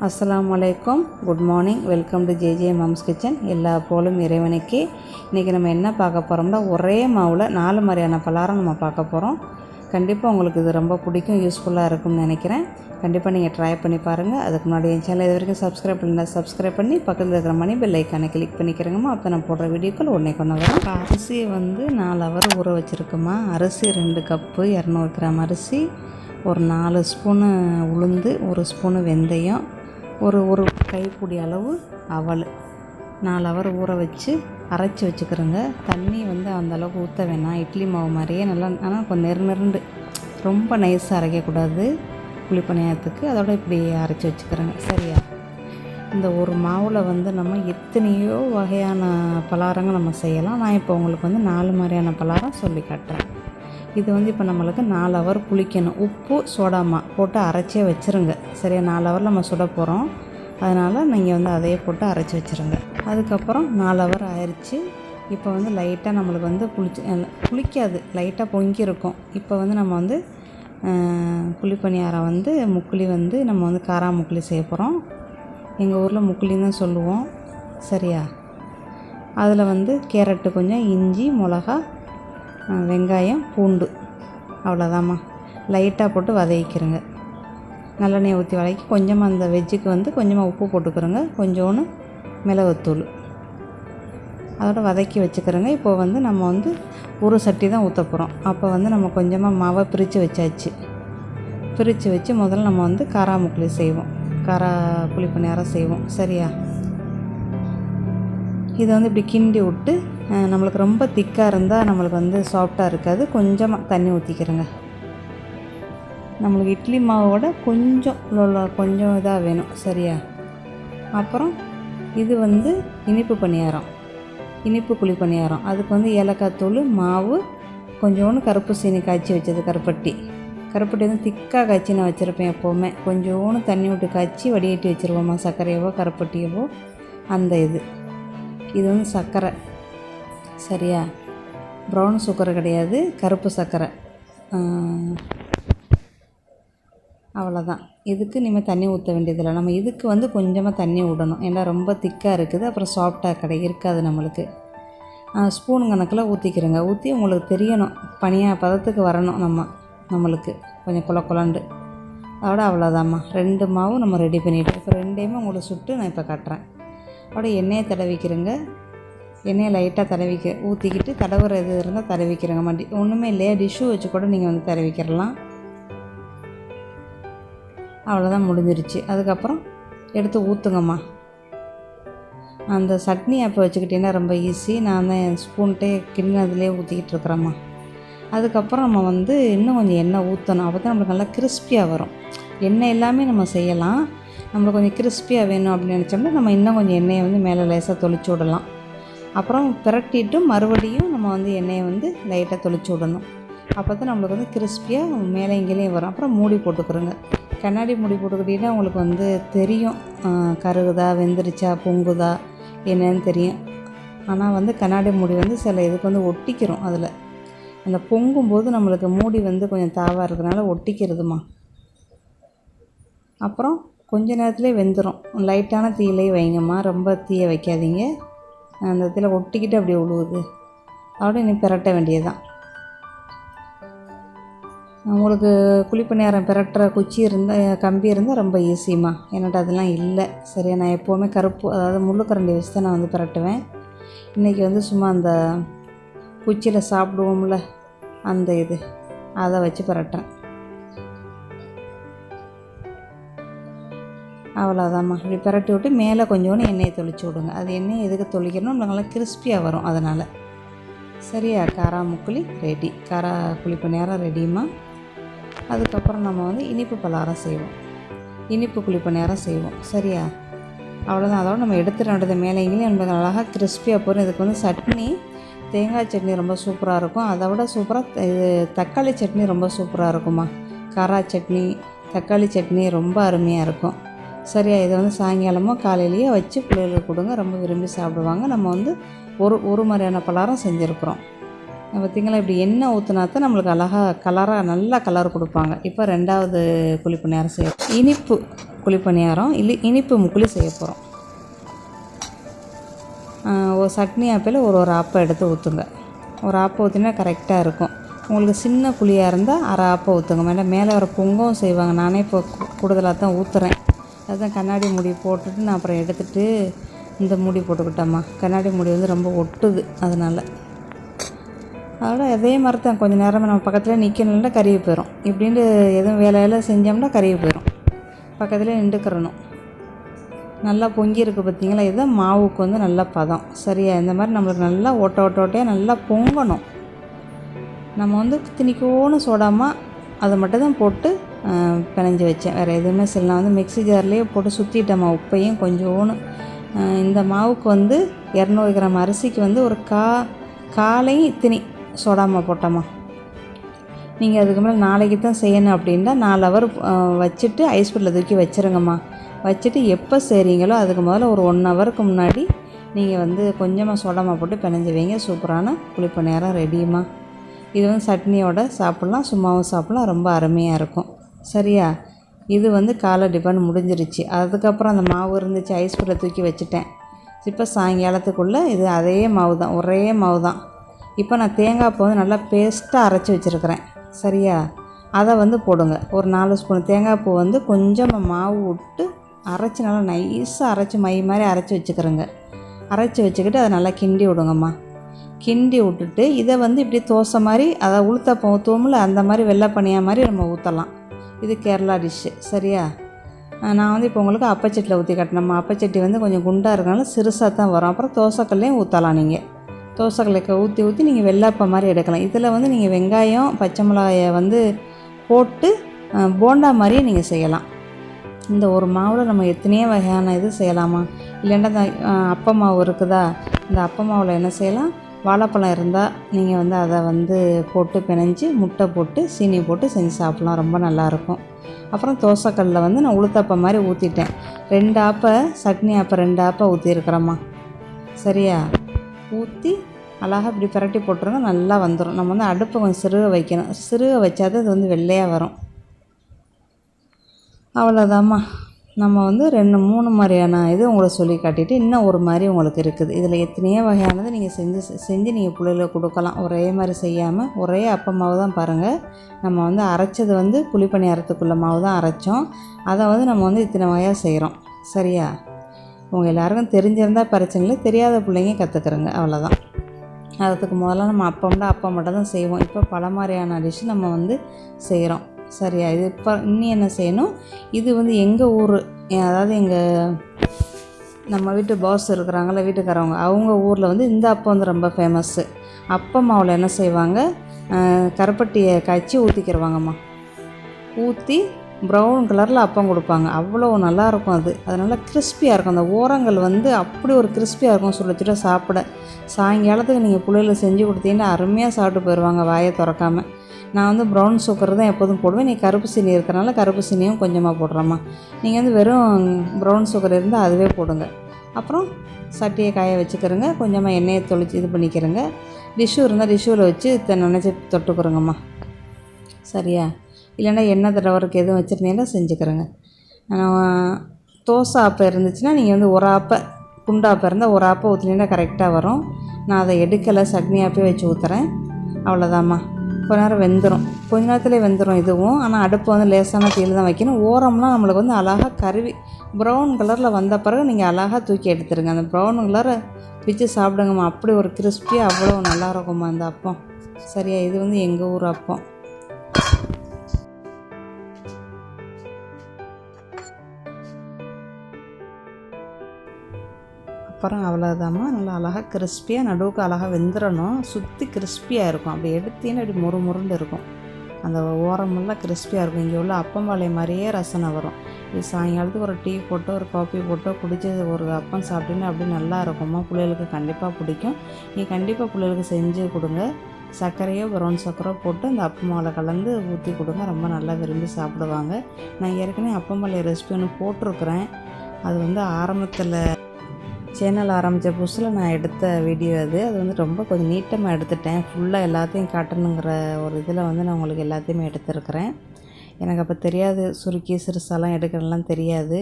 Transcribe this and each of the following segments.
அஸ்ஸலாமு அலைக்கும், good morning, welcome to JJ mumps kitchen. எல்லா போலும் இறைவனுக்கு. இன்றைக்கி நம்ம என்ன பார்க்க போகிறோம்னா, ஒரே மாவில் 4 மாதிரியான பலகாரம் நம்ம பார்க்க போகிறோம். கண்டிப்பாக உங்களுக்கு இது ரொம்ப பிடிக்கும், யூஸ்ஃபுல்லாக இருக்கும்னு நினைக்கிறேன். கண்டிப்பாக நீங்கள் ட்ரை பண்ணி பாருங்கள். அதுக்கு முன்னாடி என் சேனல் இது வரைக்கும் சப்ஸ்கிரைப் பண்ணி சப்ஸ்கிரைப் பண்ணி பக்கத்தில் இருக்கிற மணி பெல் ஐக்கானை கிளிக் பண்ணிக்கிறேங்கம்மா. அப்போ நான் போடுற வீடியோக்கள் உடனே கொண்டு வரும். இப்போ அரிசியை 4 ஹவர் ஊற வச்சுருக்குமா. அரிசி 2 கப்பு, 200 கிராம் அரிசி, ஒரு 4 ஸ்பூனு உளுந்து, 1 ஸ்பூனு வெந்தயம், ஒரு கைப்பிடி அளவு அவல் 4 ஹவர் ஊற வச்சு அரைச்சி வச்சுக்கிறோங்க. தண்ணி அந்த அளவுக்கு ஊற்ற வேணாம், இட்லி மாவு மாதிரியே நல்லா, ஆனால் கொஞ்சம் நெருண்டு, ரொம்ப நைஸாக அரைக்கக்கூடாது குழிப்பணியாரத்துக்கு. அதோட இப்படி அரைச்சி வச்சுக்கிறோங்க. சரியா? இந்த ஒரு மாவில் நம்ம எத்தனையோ வகையான பலகாரங்கள் நம்ம செய்யலாம். நான் இப்போ உங்களுக்கு 4 மாதிரியான பலகாரம் சொல்லி காட்டுறேன். இது இப்போ நம்மளுக்கு 4 ஹவர் புளிக்கணும். உப்பு சோடாமா போட்டு அரைச்சே வச்சுருங்க. சரியா? 4 ஹவர் நம்ம சுட போகிறோம், அதனால் நீங்கள் அதையே போட்டு அரைச்சி வச்சுருங்க. அதுக்கப்புறம் 4 ஹவர் ஆயிடுச்சு. இப்போ லைட்டாக நம்மளுக்கு புளிக்காது, லைட்டாக பொங்கி இருக்கும். இப்போ நம்ம குழிப்பணியாரம் முக்குளி நம்ம காரா முக்குளி செய்ய போகிறோம். எங்கள் ஊரில் முக்குளின்னு தான் சொல்லுவோம். சரியா? அதில் கேரட்டு கொஞ்சம், இஞ்சி, மிளகா, வெங்காயம், பூண்டு, அவ்வளோதாம்மா. லைட்டாக போட்டு வதக்கிக்கிறேங்க. நல்லெண்ணெய் ஊற்றி வதக்கி கொஞ்சமாக அந்த வெஜ்ஜுக்கு கொஞ்சமாக உப்பு போட்டுக்கிறோங்க, கொஞ்சோன்னு மிளகுத்தூள், அதோட வதக்கி வச்சுக்கிறோங்க. இப்போ நம்ம ஒரு சட்டி தான் ஊற்ற போகிறோம். அப்போ நம்ம கொஞ்சமாக மாவை பிரித்து வச்சாச்சு. பிரித்து வச்சு முதல்ல நம்ம காரா முக்குளி செய்வோம், காரா குழிப்பணியாரம் செய்வோம். சரியா? இதை இப்படி கிண்டி விட்டு, நம்மளுக்கு ரொம்ப திக்காக இருந்தால் நம்மளுக்கு சாஃப்டாக இருக்காது, கொஞ்சமாக தண்ணி ஊற்றிக்கிறேங்க. நம்மளுக்கு இட்லி மாவோட கொஞ்சம் இதாக வேணும். சரியா? அப்புறம் இது இனிப்பு பணியாரம், இனிப்பு குழி பணியாரம். அதுக்கு ஏலக்காய் தூள், மாவு, கொஞ்சோண்டு கருப்பு சீனி காய்ச்சி வச்சது, கருப்பட்டி திக்காக காய்ச்சி நான் வச்சுருப்பேன் எப்போவுமே. கொஞ்சோண்டு தண்ணி விட்டு காய்ச்சி வடிகட்டி வச்சுருவோம்மா, சர்க்கரையவோ கருப்பட்டியவோ. அந்த இது சர்க்கரை. சரியா? ப்ரௌன் சுகர் கிடையாது, கருப்பு சர்க்கரை. அவ்வளோதான். இதுக்கு நீங்கள் தண்ணி ஊற்ற வேண்டியதில்லை. நம்ம இதுக்கு கொஞ்சமாக தண்ணி விடணும், ஏன்னா ரொம்ப திக்காக இருக்குது, அப்புறம் சாஃப்டாக இருக்காது நம்மளுக்கு. ஸ்பூன் கணக்கில் ஊற்றிக்கிறேங்க. ஊற்றி உங்களுக்கு தெரியணும், பதத்துக்கு வரணும் நம்மளுக்கு கொஞ்சம் குழண்டு. அதோட அவ்வளோதாம்மா. 2 மாவு நம்ம ரெடி பண்ணிவிட்டோம். இப்போ 2யுமே உங்களுக்கு சுட்டு நான் இப்போ காட்டுறேன். அதோட எண்ணெயை தடவிக்கிறேங்க. எண்ணெயை லைட்டாக ஊற்றிக்கிட்டு தடவுற இது இருந்தால் தடவிக்கிறேங்க. ஒன்றுமே இல்லையா, டிஷ்யூ வச்சு கூட நீங்கள் தடவிக்கிறலாம். அவ்வளோதான், முடிஞ்சிருச்சு. அதுக்கப்புறம் எடுத்து ஊற்றுங்கம்மா. அந்த சட்னி அப்போ வச்சுக்கிட்டிங்கன்னா ரொம்ப ஈஸி. நான் தான் ஸ்பூன்ட்டே கிண்ணதுலேயே ஊற்றிக்கிட்டு இருக்கிறேம்மா. அதுக்கப்புறம் நம்ம இன்னும் கொஞ்சம் எண்ணெய் ஊற்றணும். அப்போ தான் நம்மளுக்கு நல்லா கிறிஸ்பியாக வரும். எண்ணெய் எல்லாமே நம்ம செய்யலாம். நம்மளுக்கு கொஞ்சம் கிறிஸ்பியாக வேணும் அப்படின்னு நினச்சோம்னா நம்ம இன்னும் கொஞ்சம் எண்ணெயை மேலே லேசாக தொளிச்சு விடலாம். அப்புறம் பிரட்டிட்டு மறுபடியும் நம்ம எண்ணெயை லைட்டாக தொளிச்சு விடணும். அப்போ தான் நம்மளுக்கு கிறிஸ்பியாக மேலே இங்கேயும் வரும். அப்புறம் மூடி போட்டுக்கிறோங்க. கண்ணாடி மூடி போட்டுக்கிட்டிங்கன்னா உங்களுக்கு தெரியும், கருகுதா, வெந்துருச்சா, பொங்குதா என்னன்னு தெரியும். ஆனால் கண்ணாடி மூடி சில இதுக்கு ஒட்டிக்கிறோம். அதில் அந்த பொங்கும்போது நம்மளுக்கு மூடி கொஞ்சம் தாவாக இருக்கிறதுனால ஒட்டிக்கிறதுமா. அப்புறம் கொஞ்ச நேரத்துலேயே வெந்துடும். லைட்டான தீயிலே வைங்கம்மா, ரொம்ப தீயை வைக்காதீங்க. அந்த இதில் ஒட்டிக்கிட்டு அப்படியே விழுவுது. அதோட நீ பிரட்ட வேண்டியதுதான். உங்களுக்கு குழிப்பணியாரம் பிரட்டுற குச்சி இருந்தால், கம்பி இருந்தால் ரொம்ப ஈஸிம்மா. என்னட்ட அதெல்லாம் இல்லை. சரியா? நான் எப்போவுமே கருப்பு, அதாவது முள்ளுக்கரண்டி வச்சு தான் நான் பிரட்டுவேன். இன்றைக்கி சும்மா அந்த குச்சியில் சாப்பிடுவோம்ல, அந்த அதை வச்சு பிரட்டுறேன். அவ்வளோதாம்மா. இப்படி பிரட்டி விட்டு மேலே கொஞ்சோண்டு எண்ணெயை தொளிச்சு விடுங்க. அது எண்ணெயை எதுக்கு தொளிக்கணும், நம்மளுக்கு நல்லா கிறிஸ்பியாக வரும் அதனால். சரியா? காரா முக்குளி ரெடி, காரா குழிப்பணியாரம் ரெடிம்மா. அதுக்கப்புறம் நம்ம இனிப்பு பலகாரம் செய்வோம், இனிப்பு குழிப்பணியாரம் செய்வோம். சரியா? அவ்வளோதான். அதோட நம்ம எடுத்துகிட்டு மேலே இங்கேயும் நம்மளுக்கு அழகாக கிறிஸ்பியாக போகிறோம். இதுக்கு சட்னி, தேங்காய் சட்னி ரொம்ப சூப்பராக இருக்கும். அதை விட சூப்பராக இது தக்காளி சட்னி ரொம்ப சூப்பராக இருக்குமா. காரா சட்னி, தக்காளி சட்னி ரொம்ப அருமையாக இருக்கும். சரியா? இதை சாயங்காலமோ காலையிலேயே வச்சு பிள்ளைகளுக்கு கொடுங்க, ரொம்ப விரும்பி சாப்பிடுவாங்க. நம்ம ஒரு மாதிரியான பலகாரம் செஞ்சுருக்குறோம். பார்த்திங்களா? இப்படி எண்ணெய் ஊற்றினாத்தான் நம்மளுக்கு அழகாக நல்லா கலர் கொடுப்பாங்க. இப்போ 2வது குழிப்பணியாரம் செய்யும். இனிப்பு குழிப்பணியாரம் இனிப்பு முக்குழி செய்ய போகிறோம். ஒரு சட்னி ஆப்பையில் ஒரு ஆப்பம் எடுத்து ஊற்றுங்க. ஒரு ஆப்பம் ஊற்றினா கரெக்டாக இருக்கும். உங்களுக்கு சின்ன குழியாக இருந்தால் அரை ஆப்பம் ஊற்றுங்க. மேலே வர பொங்கவும் செய்வாங்க. நானே இப்போ கூடுதலாக தான் ஊற்றுறேன். அதுதான் கண்ணாடி மூடி போட்டுட்டு நான் அப்புறம் எடுத்துகிட்டு இந்த மூடி போட்டுக்கிட்டேம்மா. கண்ணாடி மூடி வந்து ரொம்ப ஒட்டுது, அதனால். அதோட அதே மாதிரி தான் கொஞ்சம் நேரம் நம்ம பக்கத்தில் நிற்கணும்னா கருகி போயிடும். இப்படின்ட்டு எதுவும் வேலையெல்லாம் செஞ்சோம்னா கருகி போயிடும். பக்கத்துலேயே நின்றுக்கிறணும். நல்லா பொங்கி இருக்குது பார்த்திங்களா? இதுதான் மாவுக்கு வந்து நல்லா பதம். சரியா? இந்த மாதிரி நம்மளுக்கு நல்லா ஓட்டையாக நல்லா பொங்கணும். நம்ம வந்து திணிக்கோன்னு சோடாமல் அதை மட்டும் தான் போட்டு பிணைஞ்சி வச்சேன். வேறு எதுவுமே நான் வந்து மிக்ஸி ஜார்லேயே போட்டு சுற்றிட்டேம்மா. உப்பையும் கொஞ்சோன்னு. இந்த மாவுக்கு வந்து 200 கிராம் அரிசிக்கு வந்து ஒரு காலையும் இத்தினி சோடாமல் போட்டோம்மா. நீங்கள் அதுக்கு மேலே நாளைக்கு தான் செய்யணும் அப்படின்னா 4 ஹவர் வச்சுட்டு ஐஸ் பெட்டில் தூக்கி வச்சுருங்கம்மா. வச்சுட்டு எப்போ செய்கிறீங்களோ அதுக்கு முதல்ல ஒரு 1 ஹவருக்கு முன்னாடி நீங்கள் வந்து கொஞ்சமாக சோடாமல் போட்டு பிணைஞ்சி வைங்க. சூப்பரான குழிப்பணியாரம் ரெடியுமா. இது வந்து சட்னியோட சாப்பிட்லாம், சும்மாவும் சாப்பிட்லாம். ரொம்ப அருமையாக இருக்கும். சரியா? இது வந்து காலை டிஃபன் முடிஞ்சிருச்சு. அதுக்கப்புறம் அந்த மாவு இருந்துச்சு, ஐஸ் பெட்டில் தூக்கி வச்சுட்டேன். இப்போ சாயங்காலத்துக்குள்ளே இது அதே மாவு தான், ஒரே மாவு தான். இப்போ நான் தேங்காய் பூ வந்து நல்லா பேஸ்ட்டாக அரைச்சி வச்சுருக்கிறேன். சரியா? அதை வந்து போடுங்க. ஒரு 4 ஸ்பூன் தேங்காய் பூ வந்து கொஞ்சமாக மாவு விட்டு அரைச்சி நல்லா நைஸாக அரைச்சி மை மாதிரி அரைச்சி வச்சுக்கிறேங்க. அரைச்சி வச்சுக்கிட்டு அதை நல்லா கிண்டி விடுங்கம்மா. கிண்டி விட்டுட்டு இதை வந்து இப்படி தோசை மாதிரி, அதை உளுத்தப்பம் ஊற்றுவோம்ல, அந்த மாதிரி வெள்ளை பனியா மாதிரி நம்ம ஊற்றலாம். இது கேரளா டிஷ்ஷு. சரியா? நான் வந்து இப்போ உங்களுக்கு அப்பச்சட்டியில் ஊற்றி காட்டினோம்மா. அப்பச்சட்டி வந்து கொஞ்சம் குண்டாக இருக்கனால சிறுசாக தான் வரும். அப்புறம் தோசைக்கல்லையும் ஊற்றலாம். நீங்கள் தோசைக்கல்லைக்கு ஊற்றி நீங்கள் வெள்ளாப்பம் மாதிரி எடுக்கலாம். இதில் வந்து நீங்கள் வெங்காயம் பச்சை மிளகாயை வந்து போட்டு போண்டா மாதிரியே நீங்கள் செய்யலாம். இந்த ஒரு மாவில் நம்ம எத்தனையோ வகையான இது செய்யலாமா. இல்லைன்னா இந்த அப்ப மாவு இருக்குதா, இந்த அப்ப மாவில் என்ன செய்யலாம், வாழைப்பழம் இருந்தால் நீங்கள் வந்து அதை வந்து போட்டு பிணைஞ்சி முட்டை போட்டு சீனி போட்டு செஞ்சு சாப்பிட்லாம். ரொம்ப நல்லாயிருக்கும். அப்புறம் தோசைக்கல்லில் வந்து நான் உளுத்தப்பம் மாதிரி ஊற்றிட்டேன். 2 ஆப்பை சட்னி ஆப்பை 2 ஆப்பை ஊற்றிருக்கிறேம்மா. சரியா? ஊற்றி அழகாக இப்படி பிரட்டி போட்டுருங்க. நல்லா வந்துடும். நம்ம வந்து அடுப்பை கொஞ்சம் சிறுக வைக்கணும். சிறுக வச்சாதான் அது வந்து வெள்ளையாக வரும். அவ்வளோதாம்மா. நம்ம வந்து 2-3 மாதிரியான இது உங்களுக்கு சொல்லி காட்டிட்டு இன்னும் ஒரு மாதிரி உங்களுக்கு இருக்குது. இதில் எத்தனையோ வகையானது நீங்கள் செஞ்சு நீங்கள் பிள்ளைகளுக்கு கொடுக்கலாம். ஒரே மாதிரி செய்யாமல் ஒரே அப்ப மாவு தான் பாருங்கள். நம்ம வந்து அரைச்சது வந்து குழிப்பணியாரத்துக்குள்ள மாவு தான் அரைச்சோம். அதை வந்து நம்ம வந்து இத்தனை வகையாக செய்கிறோம். சரியா? உங்கள் எல்லாருக்கும் தெரிஞ்சிருந்தால் பிரச்சனை இல்லை, தெரியாத பிள்ளைங்க கற்றுக்குறங்க. அவ்வளோதான். அதுக்கு முதல்ல நம்ம அப்பம் மட்டும் தான் செய்வோம். இப்போ பல மாதிரியான டிஷ் நம்ம வந்து செய்கிறோம். சரியா? இது இப்போ இன்னும் என்ன செய்யணும், இது வந்து எங்கள் ஊர், அதாவது நம்ம வீட்டு பாஸ் இருக்கிறாங்கள வீட்டுக்காரவங்க, அவங்க ஊரில் வந்து இந்த அப்பம் வந்து ரொம்ப ஃபேமஸ்ஸு. அப்பம் மாவில் என்ன செய்வாங்க, கருப்பட்டியை காய்ச்சி ஊற்றிக்கிடுவாங்கம்மா. ஊற்றி ப்ரௌன் கலரில் அப்பம் கொடுப்பாங்க. அவ்வளோ நல்லாயிருக்கும். அது நல்லா கிறிஸ்பியாக இருக்கும். அந்த ஓரங்கள் வந்து அப்படி ஒரு கிறிஸ்பியாக இருக்கும். சுட சாப்பிட சாயங்காலத்துக்கு நீங்கள் பிள்ளைகளுக்கு செஞ்சு கொடுத்தீங்கன்னா அருமையாக சாப்பிட்டு போயிடுவாங்க வாயை திறக்காமல். நான் வந்து ப்ரௌன் சுகர் தான் எப்போதும் போடுவேன். நீ கருப்பு சீனி இருக்கிறனால கருப்பு சீனியும் கொஞ்சமாக போடுறோம்மா. நீங்கள் வந்து வெறும் ப்ரௌன் சுகர் இருந்தால் அதுவே போடுங்க. அப்புறம் சட்டியை காய வச்சுக்கிறோங்க. கொஞ்சமாக எண்ணெயை தொளிச்சு இது பண்ணிக்கிறோங்க. டிஷ்ஷு இருந்தால் டிஷ்ஷூவில் வச்சு நினச்சி தொட்டுக்கிறோங்கம்மா. சரியா? இல்லைன்னா எண்ணெய் தடவருக்கு எதுவும் வச்சுருந்தீங்கன்னா செஞ்சுக்கிறோங்க. தோசை ஆப்பம் இருந்துச்சுன்னா நீங்கள் வந்து ஒரு ஆப்பை, குண்டாப்பம் இருந்தால் ஒரு ஆப்பை ஊற்றினீங்கன்னா கரெக்டாக வரும். நான் அதை எடுக்கலை, சட்னி ஆப்பே வச்சு ஊற்றுறேன். அவ்வளோதாம்மா. கொஞ்ச நேரம் வெந்துடும். கொஞ்ச நேரத்துலேயே வெந்துடும் இதுவும். ஆனால் அடுப்பு வந்து லேசான தீயில் தான் வைக்கணும். ஓரம்லாம் நம்மளுக்கு வந்து அழகாக கருவி ப்ரௌன் கலரில் வந்த பிறகு நீங்கள் அழகாக தூக்கி எடுத்துருங்க. அந்த ப்ரௌன் கலரை பிச்சு சாப்பிடுங்கம்மா. அப்படி ஒரு கிறிஸ்பியாக அவ்வளோ நல்லா இருக்கும்மா இந்த அப்பம். சரியா? இது வந்து எங்கள் ஊர் அப்பம். அப்புறம் அவ்வளோதாம்மா. நல்லா அழகாக கிறிஸ்பியாக நடுவுக்கு அழகாக வெந்துடணும். சுற்றி கிறிஸ்பியாக இருக்கும். அப்படி எடுத்தீங்கன்னா அப்படி முறுமுறுன்னு இருக்கும். அந்த ஓரமெல்லாம் கிறிஸ்பியாக இருக்கும். இங்கே உள்ள அப்பம்பாளைய மாதிரியே ரசனை வரும். இது சாயங்காலத்துக்கு ஒரு டீ போட்டோ ஒரு காஃபி போட்டோ குடிச்சு ஒரு அப்பம் சாப்பிட்டீங்கன்னா அப்படி நல்லா இருக்கும்மா. பிள்ளைகளுக்கு கண்டிப்பாக பிடிக்கும். நீங்கள் கண்டிப்பாக பிள்ளைகளுக்கு செஞ்சு கொடுங்க. சர்க்கரையோ ப்ரௌன் சர்க்கரையோ போட்டு அந்த அப்பமாவில் கலந்து ஊற்றி கொடுங்க. ரொம்ப நல்லா விரும்பி சாப்பிடுவாங்க. நான் ஏற்கனவே அப்பம்பாளைய ரெசிபி ஒன்று போட்டிருக்கிறேன். அது வந்து ஆரம்பத்தில் சேனல் ஆரம்பித்த புதுசில் நான் எடுத்த வீடியோ அது வந்து ரொம்ப கொஞ்சம் நீட்டமாக எடுத்துட்டேன். ஃபுல்லாக எல்லாத்தையும் காட்டணுங்கிற ஒரு இதில் வந்து நான் உங்களுக்கு எல்லாத்தையுமே எடுத்துருக்கிறேன். எனக்கு அப்போ தெரியாது, சுருக்கி சிறுசாலாம் எடுக்கிறதுலாம் தெரியாது.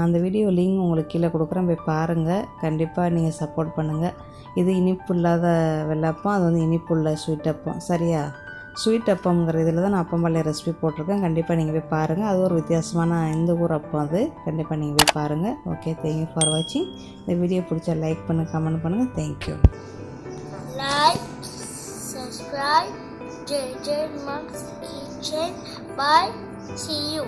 அந்த வீடியோ லிங்க் உங்களுக்கு கீழே கொடுக்குறேன், போய் பாருங்கள். கண்டிப்பாக நீங்கள் சப்போர்ட் பண்ணுங்கள். இது இனிப்பு இல்லாத வெள்ளப்பம், அது வந்து இனிப்பு உள்ள ஸ்வீட் அப்பம். சரியா? ஸ்வீட் அப்பம்ங்கிற இதில் தான் நான் அப்பம் பாளைய ரெசிபி போட்டிருக்கேன். கண்டிப்பாக நீங்கள் போய் பாருங்கள். அது ஒரு வித்தியாசமான இந்த ஊர் அப்பம், அது கண்டிப்பாக நீங்கள் போய் பாருங்கள். ஓகே, தேங்க்யூ ஃபார் வாட்சிங். இந்த வீடியோ பிடிச்சா லைக் பண்ணுங்கள், கமெண்ட் பண்ணுங்கள். Thank you. Like, subscribe, JJ Mom's Kitchen. Bye. See you.